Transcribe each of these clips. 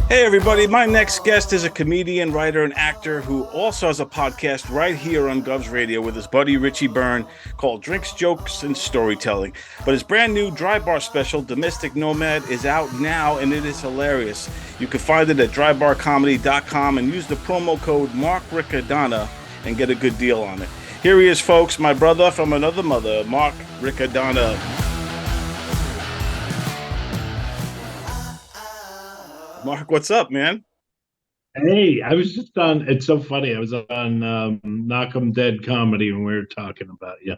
Hey, everybody. My next guest is a comedian, writer, and actor who also has a podcast right here on Govs Radio with his buddy Richie Byrne called Drinks, Jokes, and Storytelling. But his brand new dry bar special, Domestic Nomad, is out now, and it is hilarious. You can find it at drybarcomedy.com and use the promo code Mark Riccadonna and get a good deal on it. Here he is, folks, my brother from another mother, Mark Riccadonna. Mark, what's up, man? Hey, I was just on. It's so funny. I was on Knock 'em Dead comedy when we were talking about you.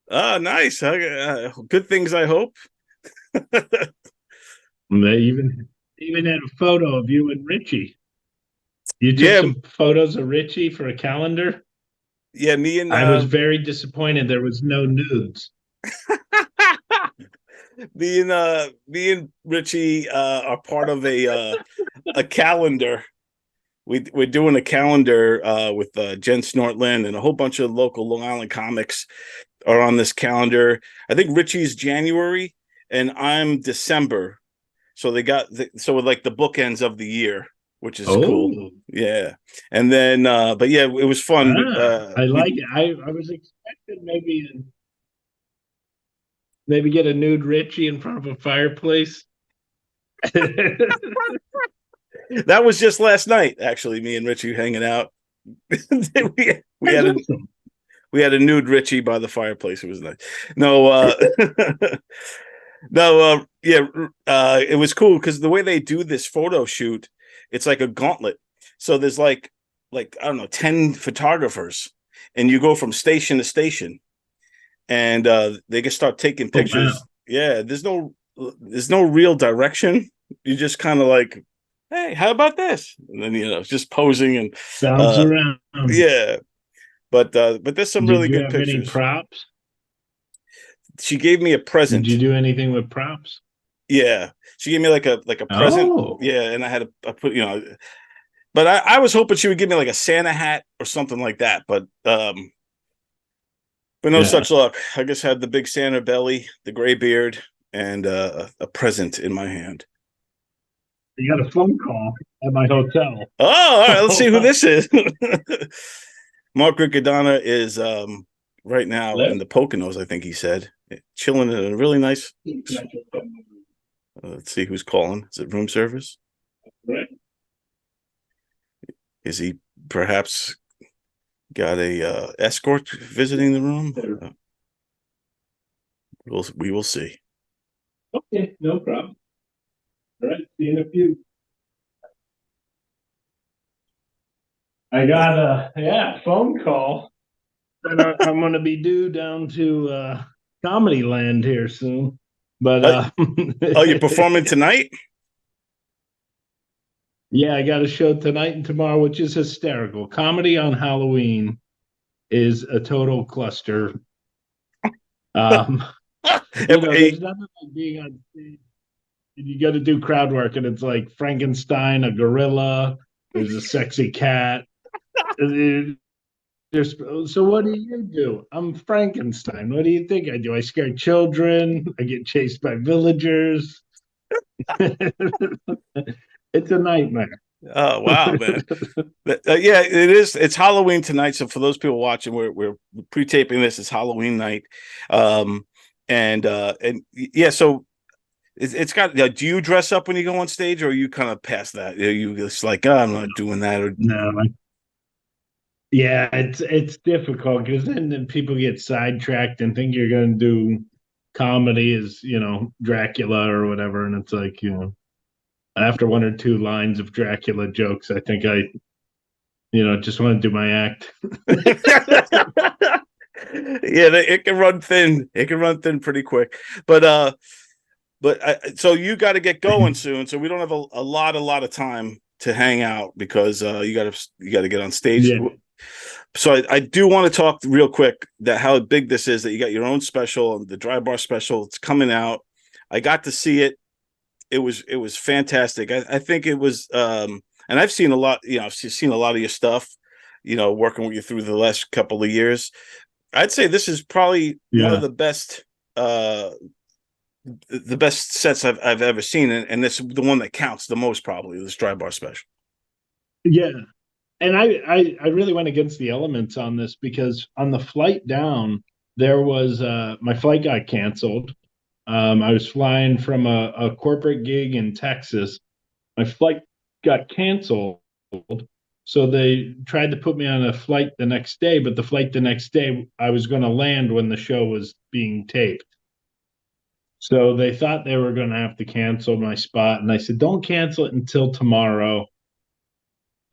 Nice. Good things, I hope. And they even had a photo of you and Richie. You took Yeah, some photos of Richie for a calendar. yeah. Me and I was very disappointed there was no nudes. me and Richie are part of a calendar. We're doing a calendar with Jen Snortlin and a whole bunch of local Long Island comics are on this calendar. I think Richie's January and I'm December. So they got so with like the bookends of the year, which is cool. Oh, Yeah. And then but yeah, it was fun. I like it. I was expecting maybe get a nude Richie in front of a fireplace. That was just last night, actually, me and Richie hanging out. we That's had a awesome. we had a nude Richie by the fireplace. It was nice. No, no, yeah, it was cool because the way they do this photo shoot, it's like a gauntlet. So there's like I don't know, 10 photographers, and you go from station to station, and they can start taking Oh wow. pictures. Yeah, there's no real direction. You just kind of like, hey, how about this? And then just posing and Bounce uh around. yeah. But there's some Did really you good have any pictures. props? She gave me a Did you present. do anything with props? Yeah. She gave me like a present. Oh, Yeah, and I put, but I was hoping she would give me like a Santa hat or something like that, but no yeah. such luck. I just had the big Santa belly, the gray beard, and a present in my hand. You got a phone call at my hotel. Oh, all right, let's see who Hello? this is. Mark Riccadonna is right now in the Poconos, I think he said, chilling in a really nice. Let's see who's calling. Is it room service? Right. Is he perhaps got a escort visiting the room? We will see. Okay, no problem. All right, see you in a few. I got a phone call. And I'm going to be due down to Comedy Land here soon. But Uh, oh, you're performing tonight? yeah, I got a show tonight and tomorrow, which is hysterical. Comedy on Halloween is a total cluster. Um, Hey, there's nothing like being on stage and you got to do crowd work, and it's like Frankenstein, a gorilla, there's a sexy cat. There's, so what do you do? I'm Frankenstein. What do you think I do? I scare children. I get chased by villagers. It's a nightmare. oh wow, man. Yeah, it is. It's Halloween tonight. So for those people watching, we're pre-taping this. It's Halloween night, and yeah. So it's got. Do you dress up when you go on stage, or are you kind of past that? Are you just like, oh, I'm not doing that, or No, yeah, it's difficult because then people get sidetracked and think you're going to do comedy as Dracula or whatever, and it's like after one or two lines of Dracula jokes, I think I just want to do my act. yeah, it can run thin. It can run thin pretty quick, but so you got to get going soon. So we don't have a lot of time to hang out because you got to get on stage. Yeah, So I do want to talk real quick that how big this is, that you got your own special, the dry bar special. It's coming out. I got to see it. It was fantastic. I think it was and I've seen a lot, I've seen a lot of your stuff, working with you through the last couple of years. I'd say this is probably one of yeah. the best uh the best sets I've ever seen, and it's the one that counts the most, probably this dry bar special. Yeah. And I really went against the elements on this because on the flight down, there was my flight got canceled. I was flying from a corporate gig in Texas. My flight got canceled. So they tried to put me on a flight the next day, but the flight the next day, I was going to land when the show was being taped. So they thought they were going to have to cancel my spot. And I said, don't cancel it until tomorrow.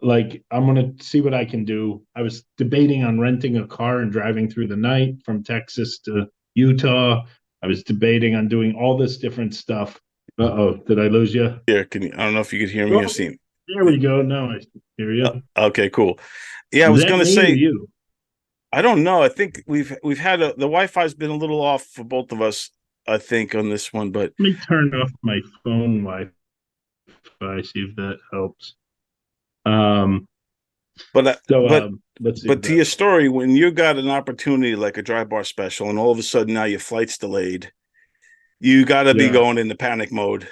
Like, I'm going to see what I can do. I was debating on renting a car and driving through the night from Texas to Utah. I was debating on doing all this different stuff. Uh-oh, did I lose you? Yeah, can you, I don't know if you could hear me or Oh, see me. there we go. Now I hear you. Okay, cool. Yeah, I Is was that gonna me or say, you? I don't know. I think we've had the Wi-Fi's been a little off for both of us, I think, on this one, but Let me turn off my phone Wi-Fi, see if that helps. Um, but uh, so but let's see if but to that your story, when you got an opportunity like a dry bar special, and all of a sudden now your flight's delayed, you got to be yeah. going into panic mode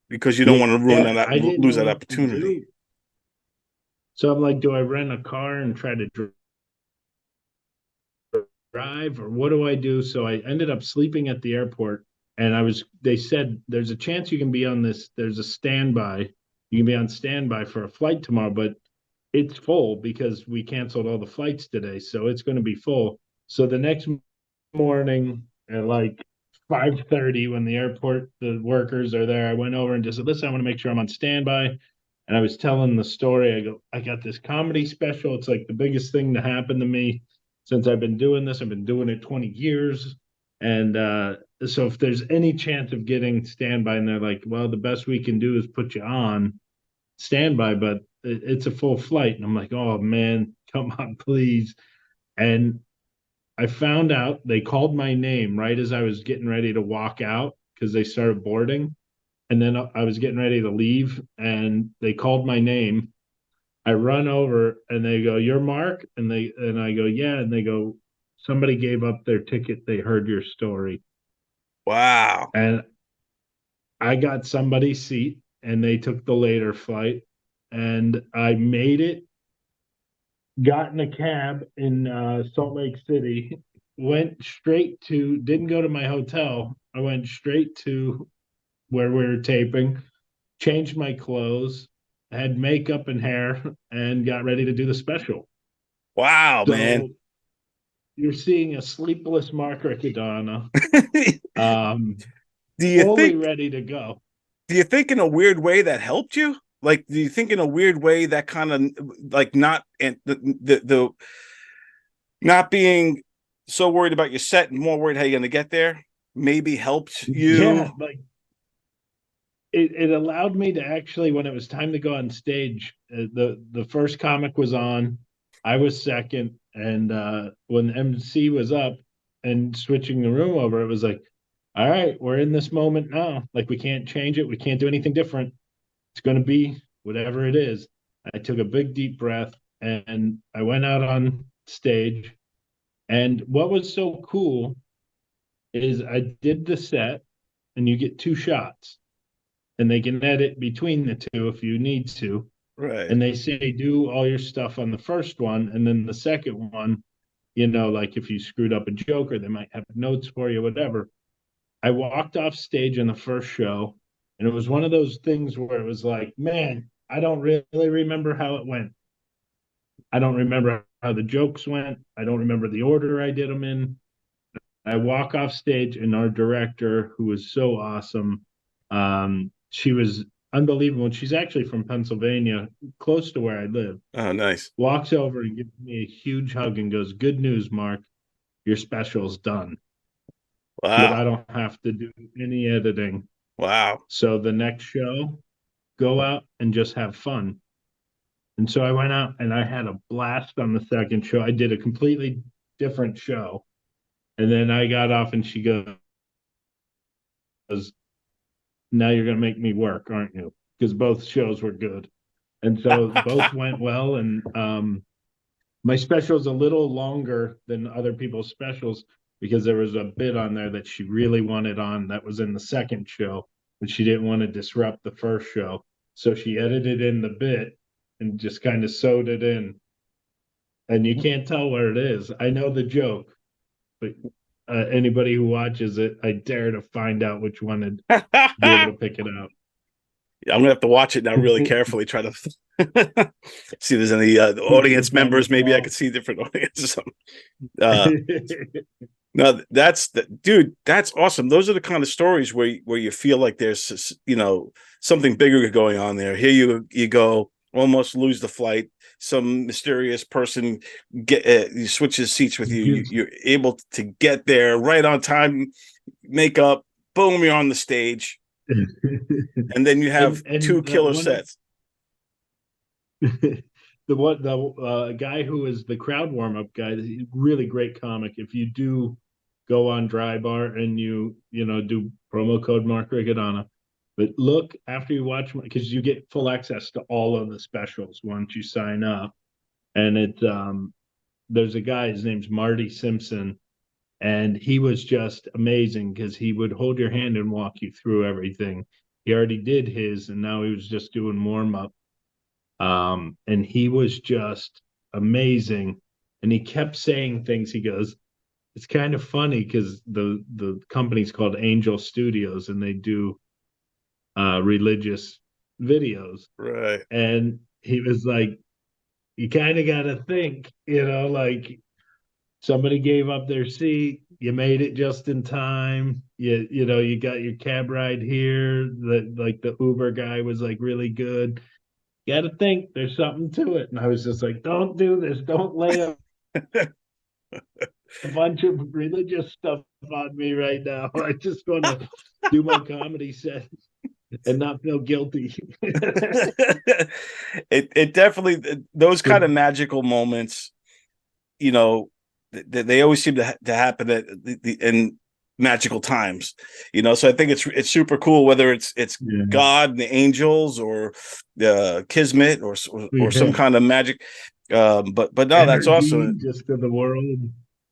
because you don't Yeah, want to ruin I didn't lose know that what to opportunity. do. So I'm like, do I rent a car and try to drive or what do I do? So I ended up sleeping at the airport and they said there's a chance you can be on this, there's a standby. You can be on standby for a flight tomorrow, but it's full because we canceled all the flights today. So it's going to be full. So the next morning at like 5:30 when the airport, the workers are there, I went over and just said, listen, I want to make sure I'm on standby. And I was telling the story. I go, I got this comedy special. It's like the biggest thing to happen to me since I've been doing this. I've been doing it 20 years. And so if there's any chance of getting standby, and they're like, well, the best we can do is put you on standby, but it's a full flight. And I'm like, oh man, come on, please. And I found out they called my name right as I was getting ready to walk out because they started boarding. And then I was getting ready to leave and they called my name. I run over and they go, "You're Mark?" And I go, "Yeah." And they go, "Somebody gave up their ticket. They heard your story." Wow. And I got somebody's seat and they took the later flight and I made it, got in a cab in Salt Lake City, went straight to, didn't go to my hotel. I went straight to where we were taping, changed my clothes, had makeup and hair, and got ready to do the special. Wow, man. So you're seeing a sleepless Mark Riccadonna, um, do you fully think ready to go. do you think in a weird way that helped you? Like, do you think in a weird way that kind of like not and the not being so worried about your set and more worried how you're going to get there maybe helped you? Yeah, like it allowed me to actually, when it was time to go on stage, the first comic was on, I was second, and when the MC was up and switching the room over, it was like, all right, we're in this moment now. Like we can't change it, we can't do anything different. It's going to be whatever it is. I took a big deep breath and I went out on stage. And what was so cool is I did the set, and you get two shots and they can edit between the two if you need to. Right. And they say do all your stuff on the first one, and then the second one, like if you screwed up a joke or they might have notes for you, whatever. I walked off stage in the first show, and it was one of those things where it was like, man, I don't really remember how it went. I don't remember how the jokes went. I don't remember the order I did them in. I walk off stage, and our director, who was so awesome, she was unbelievable. And she's actually from Pennsylvania, close to where I live. Oh, nice. Walks over and gives me a huge hug and goes, "Good news, Mark. Your special's done." She goes, Wow. "I don't have to do any editing. Wow. So the next show, go out and just have fun." And so I went out and I had a blast on the second show. I did a completely different show. And then I got off and she goes, now you're going to make me work, aren't you? Because both shows were good. And so both went well. And my special is a little longer than other people's specials because there was a bit on there that she really wanted on that was in the second show, but she didn't want to disrupt the first show. So she edited in the bit and just kind of sewed it in. And you can't tell where it is. I know the joke, but anybody who watches it, I dare to find out which one and be able to pick it out. I'm gonna have to watch it now really carefully. Try to see if there's any audience members. Maybe I could see different audiences. No, dude. That's awesome. Those are the kind of stories where you feel like there's something bigger going on there. Here you go, almost lose the flight. Some mysterious person switches seats with you. You're able to get there right on time. Makeup, boom, you're on the stage. And then you have two killer sets. The guy who is the crowd warm up guy, really great comic. If you do go on Dry Bar and you do promo code Mark Riccadonna, but look after you watch, because you get full access to all of the specials once you sign up. And there's a guy, his name's Marty Simpson. And he was just amazing because he would hold your hand and walk you through everything. He already did his, and now he was just doing warm up. And he was just amazing. And he kept saying things. He goes, it's kind of funny because the company's called Angel Studios, and they do religious videos. Right. And he was like, you kind of got to think, like, somebody gave up their seat. You made it just in time. You got your cab ride here. The Uber guy was like really good. You got to think there's something to it. And I was just like, don't do this. Don't lay a bunch of religious stuff on me right now. I just want to do my comedy set and not feel guilty. It definitely, those kind of magical moments, they always seem to happen at in magical times, so I think it's super cool, whether it's God and the angels or kismet or some kind of magic, but no, energy, that's awesome. Just to the world.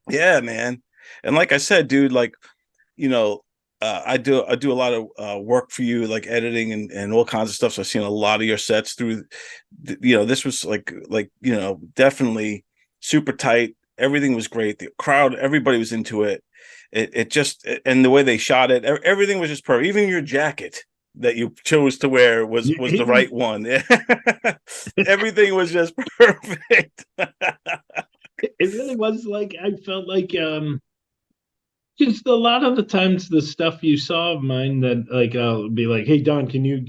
Yeah, man. And like I said, dude, like, I do a lot of work for you, like editing and all kinds of stuff. So I've seen a lot of your sets through. This was like definitely super tight. Everything was great. The crowd, everybody was into it. It just, and the way they shot it, everything was just perfect. Even your jacket that you chose to wear was the right one. Everything was just perfect. It really was. Like, I felt like just a lot of the times the stuff you saw of mine that, like, I'll be like, hey Don, can you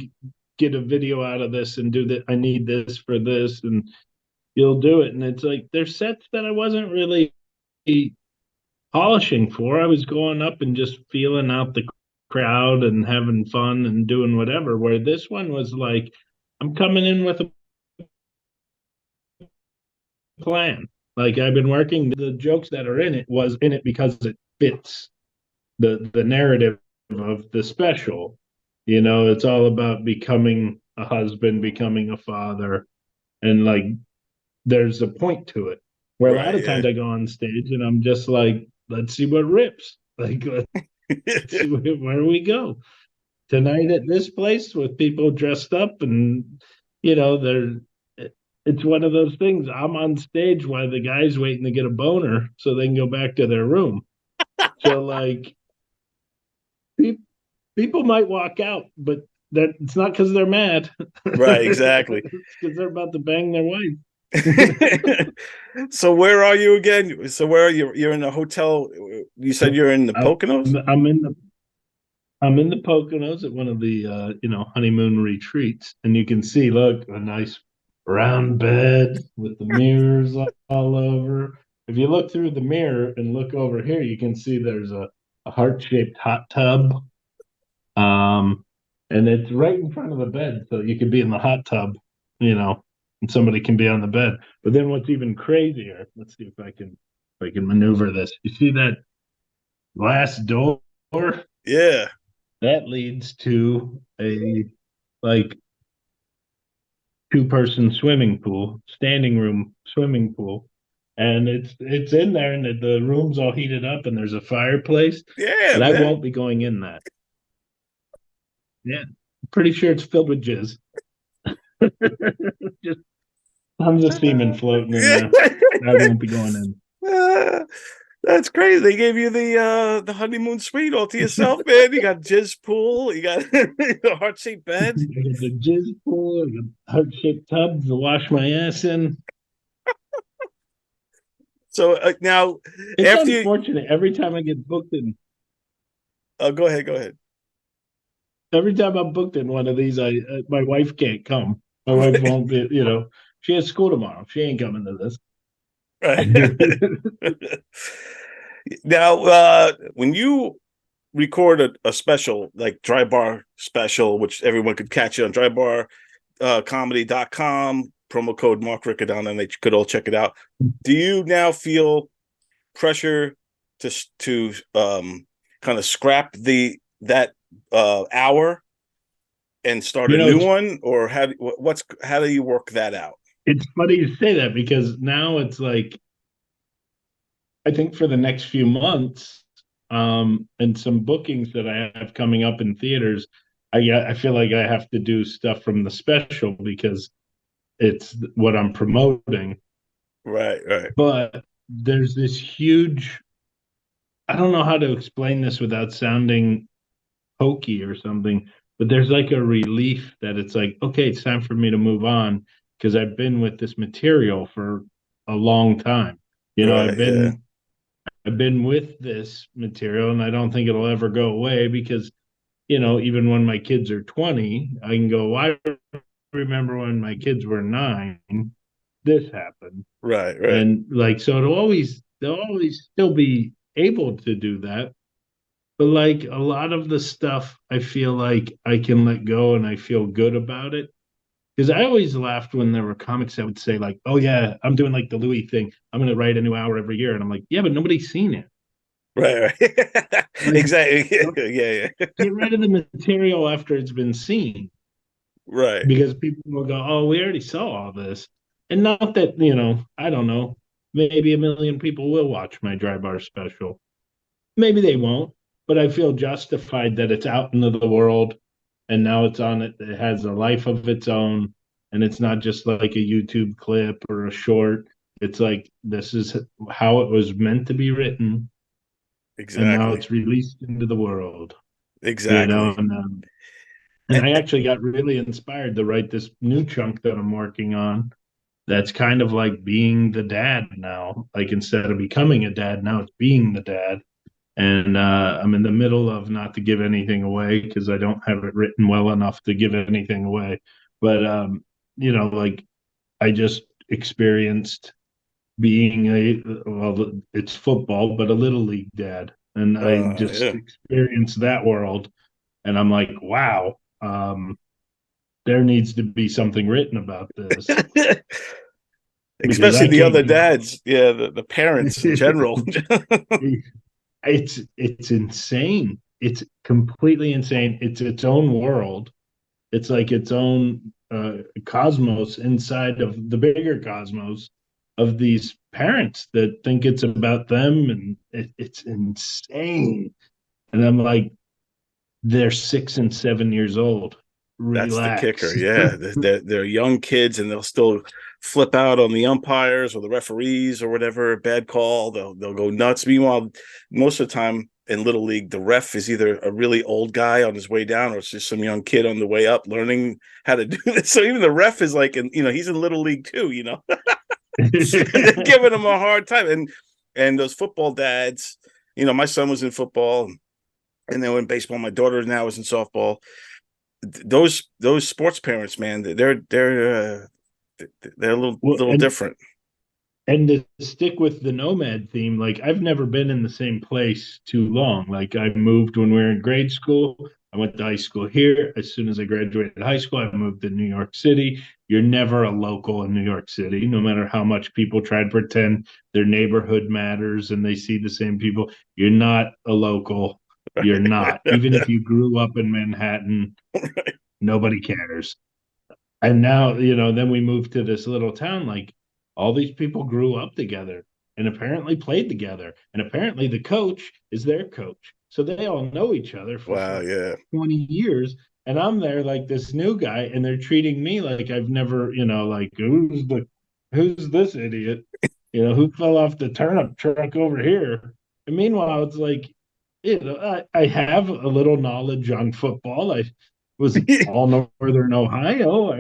get a video out of this and do that? I need this for this, and you'll do it. And it's like there's sets that I wasn't really polishing for. I was going up and just feeling out the crowd and having fun and doing whatever. Where this one was like, I'm coming in with a plan. Like, I've been working the jokes that are in it was in it because it fits the narrative of the special. It's all about becoming a husband, becoming a father, and like there's a point to it. Where a lot of times I go on stage and I'm just like, let's see what rips. Like, let's see where we go tonight at this place with people dressed up, and it's one of those things. I'm on stage while the guy's waiting to get a boner so they can go back to their room. So like, people might walk out, but it's not because they're mad. Right, exactly. It's because they're about to bang their wife. So where are you again? So where are you? You're in a hotel. You said you're in the Poconos? I'm in the Poconos at one of the honeymoon retreats, and you can see, look, a nice round bed with the mirrors all over. If you look through the mirror and look over here, you can see there's a heart-shaped hot tub. And it's right in front of the bed, so you could be in the hot tub, and somebody can be on the bed. But then what's even crazier, let's see if I can maneuver this. You see that glass door? Yeah. That leads to a like two-person swimming pool, standing room swimming pool. and it's in there, and the room's all heated up, and there's a fireplace, Yeah, but I man. won't be going in that. Yeah, pretty sure it's filled with jizz. Just tons of semen floating in there. I won't be going Uh, that's crazy. They gave you the honeymoon suite all to yourself, man. You got jizz pool, you got the heart-shaped in. bed. I got the jizz pool, I got heart-shaped tub to wash my ass in. So now, It's after you, unfortunate. Every time I get booked in, go ahead, go ahead. every time I'm booked in one of these, I my wife can't come. My wife won't be. She has school tomorrow. She ain't coming to this. Right. Now, when you record a special like Dry Bar special, which everyone could catch it on drybarcomedy.com, promo code Mark Riccadonna, and they could all check it out. Do you now feel pressure to kind of scrap that hour and start a new It's one, or how do you work that out? it's funny you say that because now it's like I think for the next few months, and some bookings that I have coming up in theaters, I feel like I have to do stuff from the special because it's what I'm promoting. Right, right, But there's this huge, I don't know how to explain this without sounding hokey or something, but there's like a relief that it's like, okay, it's time for me to move on because I've been with this material for a long time. You know, right. Yeah, I've been with this material and I don't think it'll ever go away because, even when my kids are 20, I can go, well, I remember when my kids were 9, this happened. right, right, And like, so they'll always still be able to do that. But like a lot of the stuff, I feel like I can let go and I feel good about it. Because I always laughed when there were comics that would say, like, oh, yeah, I'm doing like the Louis thing. I'm going to write a new hour every year. And I'm like, yeah, but nobody's seen it. right, right. Like, Exactly. Yeah, yeah. get rid of the material after it's been seen Right, because people will go, oh, we already saw all this. And not that, I don't know, maybe a million people will watch my dry bar special. Maybe they won't, but I feel justified that it's out into the world and now it's on it. It has a life of its own. And it's not just like a YouTube clip or a short. It's like this is how it was meant to be written. And now exactly, it's released into the world, exactly. and And I actually got really inspired to write this new chunk that I'm working on. That's kind of like being the dad now. Like instead of becoming a dad, now it's being the dad. And I'm in the middle of not to give anything away because I don't have it written well enough to give anything away. But like I just experienced being it's football, but a little league dad, and I just yeah. experienced that world, and I'm like, wow, there needs to be something written about this because Especially I the can't other keep. dads, yeah, the parents in general. It's insane. It's completely insane. It's its own world. It's like its own cosmos inside of the bigger cosmos of these parents that think it's about them, and it's insane. And I'm like, they're 6 and 7 years old. That's the kicker. Relax. Yeah, they're young kids, and they'll still flip out on the umpires or the referees or whatever bad call. They'll go nuts. Meanwhile, most of the time in little league, the ref is either a really old guy on his way down, or it's just some young kid on the way up learning how to do this. So even the ref is like, and he's in little league too. And they're giving him a hard time. And those football dads, my son was in football, and then in baseball, my daughter now is in softball. Those sports parents, man, they're a Well, little different. and to stick with the nomad theme, like I've never been in the same place too long. Like I moved when we were in grade school. I went to high school here. As soon as I graduated high school, I moved to New York City. You're never a local in New York City, no matter how much people try to pretend their neighborhood matters and they see the same people. You're not a local. You're not. Even if you grew up in Manhattan, nobody cares. And now, then we moved to this little town. Like all these people grew up together. and apparently played together. And apparently the coach is their coach. So they all know each other for Wow, yeah. 20 years. And I'm there like this new guy, and they're treating me like I've never, like who's this idiot? Who fell off the turnip truck over here? And meanwhile, it's like, I have a little knowledge on football. I was all Northern Ohio.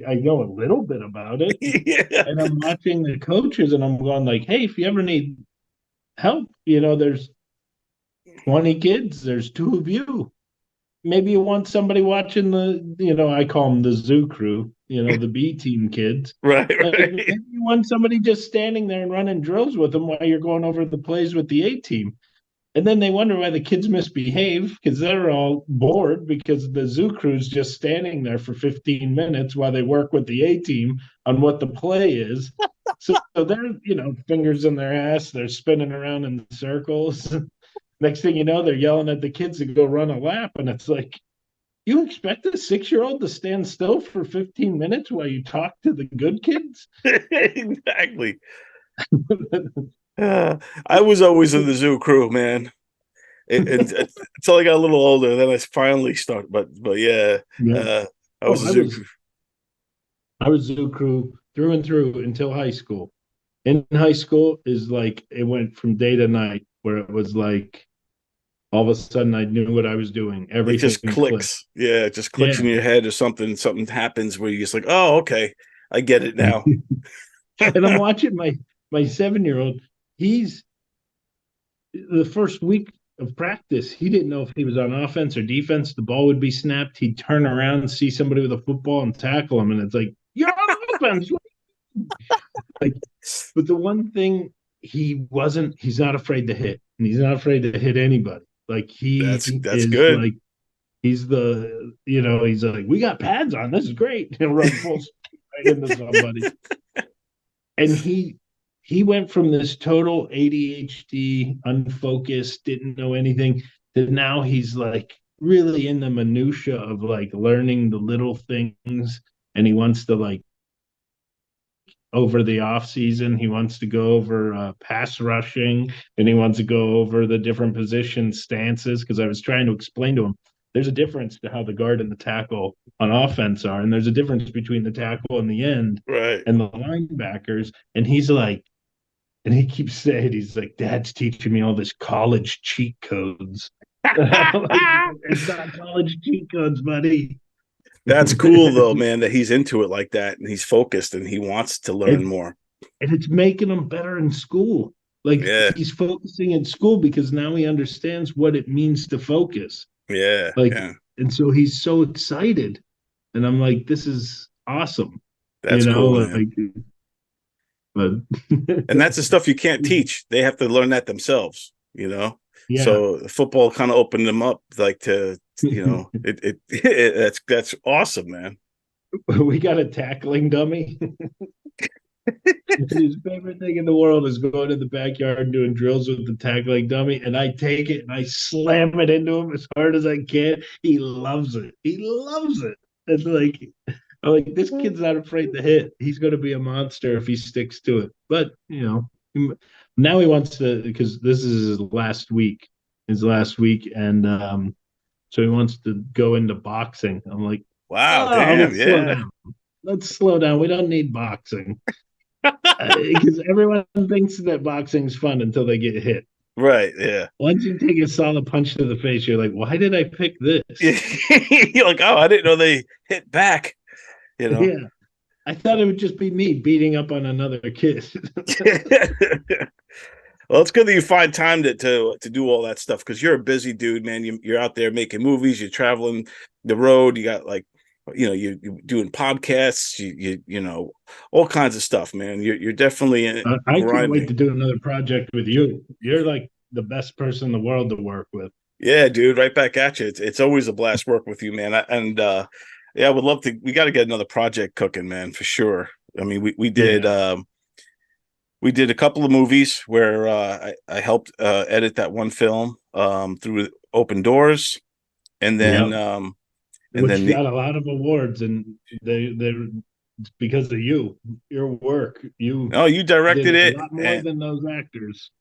I know a little bit about it. Yeah. And I'm watching the coaches and I'm going like, hey, if you ever need help, there's 20 kids, there's two of you. Maybe you want somebody watching I call them the zoo crew, the B team kids. Right, Like right. maybe you want somebody just standing there and running drills with them while you're going over the plays with the A team. And then they wonder why the kids misbehave because they're all bored because the zoo crew's just standing there for 15 minutes while they work with the A team on what the play is. So they're, fingers in their ass, they're spinning around in circles. Next thing you know, they're yelling at the kids to go run a lap. And it's like, you expect a 6-year-old to stand still for 15 minutes while you talk to the good kids? Exactly. I was always in the zoo crew, man. Until I got a little older, then I finally started. But yeah, Yeah. I was a zoo crew. I was zoo crew through and through until high school. In high school is like it went from day to night where it was like all of a sudden I knew what I was doing. It Everything just clicked. clicks. Yeah, it just clicks Yeah. in your head or something. Something happens where you're just like, oh, okay, I get it now. And I'm watching my 7-year-old. He's the first week of practice, he didn't know if he was on offense or defense. The ball would be snapped. He'd turn around, see somebody with a football, and tackle him. And it's like, you're on offense. Like, but the one thing he's not afraid to hit, and he's not afraid to hit anybody. Like he That's is good. like he's he's like, we got pads on. This is great. He'll run full speed right into somebody. And he went from this total ADHD, unfocused, didn't know anything, to now he's like really in the minutia of like learning the little things, and he wants to like over the off season he wants to go over pass rushing, and he wants to go over the different position stances because I was trying to explain to him there's a difference to how the guard and the tackle on offense are, and there's a difference between the tackle and the end Right. and the linebackers. And he's like, and he keeps saying, he's like, Dad's teaching me all this college cheat codes. Like, it's not college cheat codes, buddy. That's cool though, man, that he's into it like that and he's focused and he wants to learn and, more. and it's making him better in school. Like Yeah. he's focusing in school because now he understands what it means to focus. Yeah. Like, Yeah. and so he's so excited. And I'm like, this is awesome. That's cool, man. Like, but And that's the stuff you can't teach. They have to learn that themselves. yeah. So football kind of opened them up like to, that's awesome, man. We got a tackling dummy. His favorite thing in the world is going to the backyard and doing drills with the tackling dummy. And I take it and I slam it into him as hard as I can. He loves it. He loves it. It's like, I'm like, this kid's not afraid to hit. He's going to be a monster if he sticks to it. But, now he wants to, because this is his last week. And so he wants to go into boxing. I'm like, Wow, oh, damn, let's slow yeah. down. Let's slow down. We don't need boxing because everyone thinks that boxing's fun until they get hit. Right, yeah. Once you take a solid punch to the face, you're like, why did I pick this? You're like, oh, I didn't know they hit back. Yeah. I thought it would just be me beating up on another kid. Well, it's good that you find time to do all that stuff because you're a busy dude, man. You're out there making movies, you're traveling the road, you got like, you're doing podcasts, you all kinds of stuff, man. You're definitely I can't wait grinding. to do another project with you. You're like the best person in the world to work with. Yeah, dude, right back at you. It's always a blast work with you, man. Yeah, I would love to. We got to get another project cooking, man, for sure. I mean, we did. Yeah. We did a couple of movies where I helped edit that one film through Open Doors, and then Which got a lot of awards, and they It's because of your work. You Oh, you directed did a it, lot more and than those actors.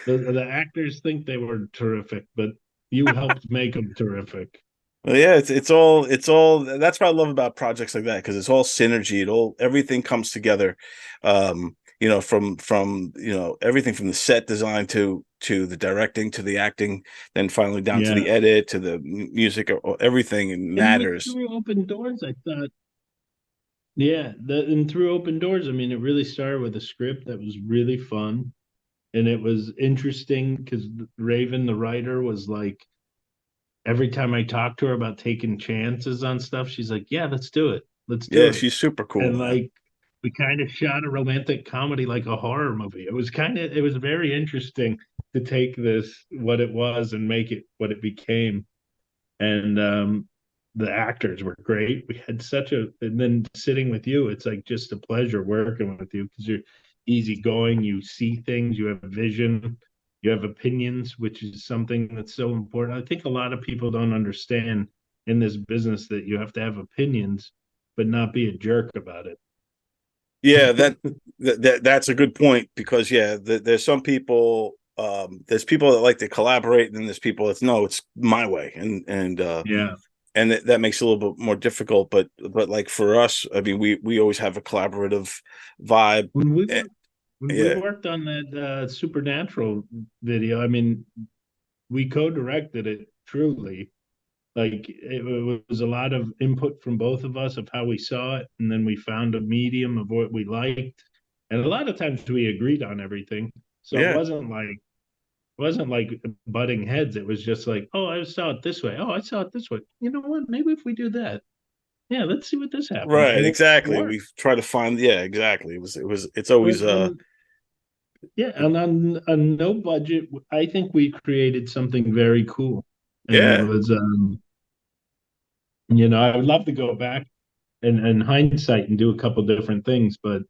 The actors think they were terrific, but you helped make them terrific. well, yeah, it's all. That's what I love about projects like that because it's all synergy. Everything comes together. From everything from the set design to the directing to the acting, then finally down to Yeah. the edit to the music. Or everything And with matters. Through Open Doors, I thought, yeah, and Through Open Doors, I mean, it really started with a script that was really fun. And it was interesting because Raven, the writer, was like, every time I talked to her about taking chances on stuff, she's like, yeah, let's do it. Let's do Yeah, it. she's super cool, And man. like, we kind of shot a romantic comedy like a horror movie. It was very interesting to take this, what it was, and make it what it became. And the actors were great. We had and then sitting with you, it's like just a pleasure working with you because you're easygoing. You see things, you have vision, you have opinions, which is something that's so important. I think a lot of people don't understand in this business that you have to have opinions, but not be a jerk about it. Yeah, that's a good point because yeah, there's some people. There's people that like to collaborate, and then there's people that's no, it's my way, Yeah. and that makes it a little bit more difficult. But like for us, I mean, we always have a collaborative vibe. When we Eh, worked when we Yeah, worked on that Supernatural video, I mean, we co-directed it truly. Like it was a lot of input from both of us of how we saw it, and then we found a medium of what we liked. And a lot of times we agreed on everything. So yeah, it wasn't like butting heads. It was just like, oh, I saw it this way. Oh, I saw it this way. You know what? Maybe if we do that, yeah, let's see what this happens. right, And it exactly. worked. We try to find, yeah, exactly. It's always, And yeah, and on no budget, I think we created something very cool. And it yeah. was I would love to go back and hindsight and do a couple different things, but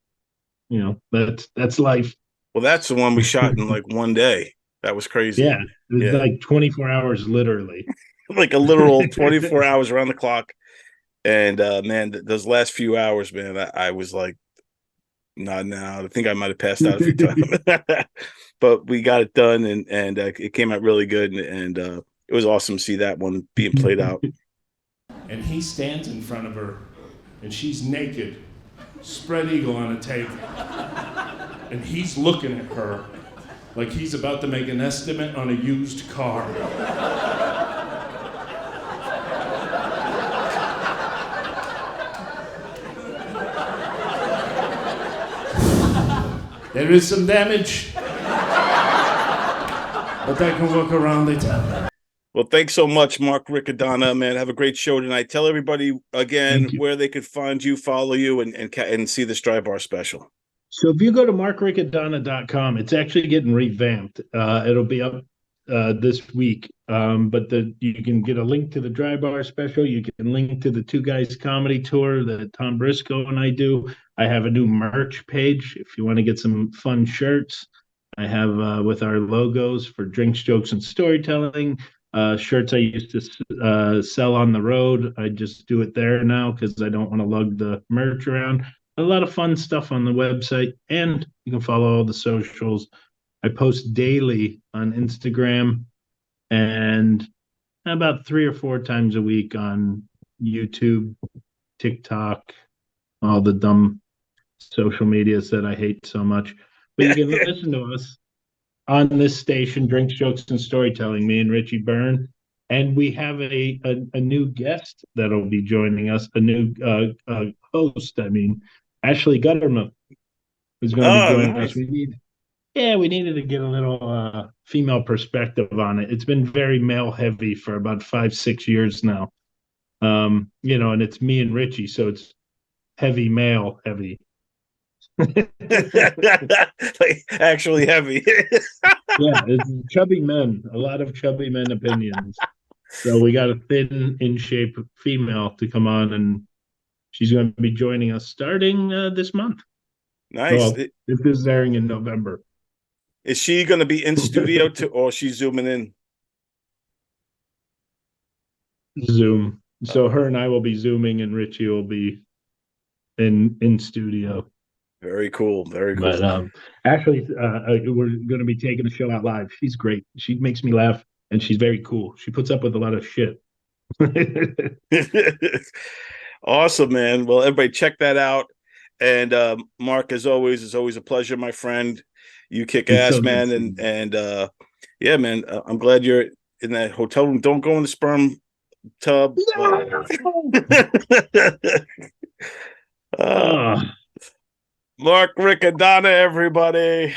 that's life. Well, that's the one we shot in like one day. That was crazy. Yeah, it was Yeah, like 24 hours literally. like a literal 24 hours around the clock. And man, those last few hours, man, I was like, not now. I think I might have passed out a few times, but we got it done, and it came out really good, and it was awesome to see that one being played out. And he stands in front of her, and she's naked, spread eagle on a table. And he's looking at her like he's about to make an estimate on a used car. There is some damage, but I can work around it. Well, thanks so much, Mark Riccadonna, man. Have a great show tonight. Tell everybody again Thank you. where they could find you, follow you, and see this Dry Bar special. So if you go to markriccadonna.com, it's actually getting revamped. It'll be up this week. But you can get a link to the Dry Bar special. You can link to the Two Guys comedy tour that Tom Briscoe and I do. I have a new merch page if you want to get some fun shirts. I have with our logos for drinks, jokes, and storytelling. Shirts I used to sell on the road. I just do it there now because I don't want to lug the merch around. A lot of fun stuff on the website, and you can follow all the socials. I post daily on Instagram and about 3 or 4 times a week on YouTube, TikTok, all the dumb social medias that I hate so much. But you can listen to us on this station, Drinks, Jokes, and Storytelling, me and Richie Byrne. And we have a new guest that'll be joining us, a new host, I mean, Ashley Gutterman is going to be Oh, joining us. nice. We needed to get a little female perspective on it. It's been very male heavy for about 5, 6 years now. And it's me and Richie, so it's heavy male heavy. Like, actually heavy. Yeah, it's chubby men, a lot of chubby men opinions. So we got a thin, in shape female to come on, and she's going to be joining us starting this month. Nice. Well, if this is airing in November. Is she going to be in studio or she's zooming in? Zoom. Uh, So her and I will be zooming, and Richie will be in studio. Very cool. Very cool. But actually, we're going to be taking the show out live. She's great. She makes me laugh, and she's very cool. She puts up with a lot of shit. Awesome, man. Well, everybody check that out. And Mark, as always, it's always a pleasure, my friend. You kick ass, so man. nice. And yeah, man, I'm glad you're in that hotel room. Don't go in the sperm tub. Oh. Mark Riccadonna, everybody.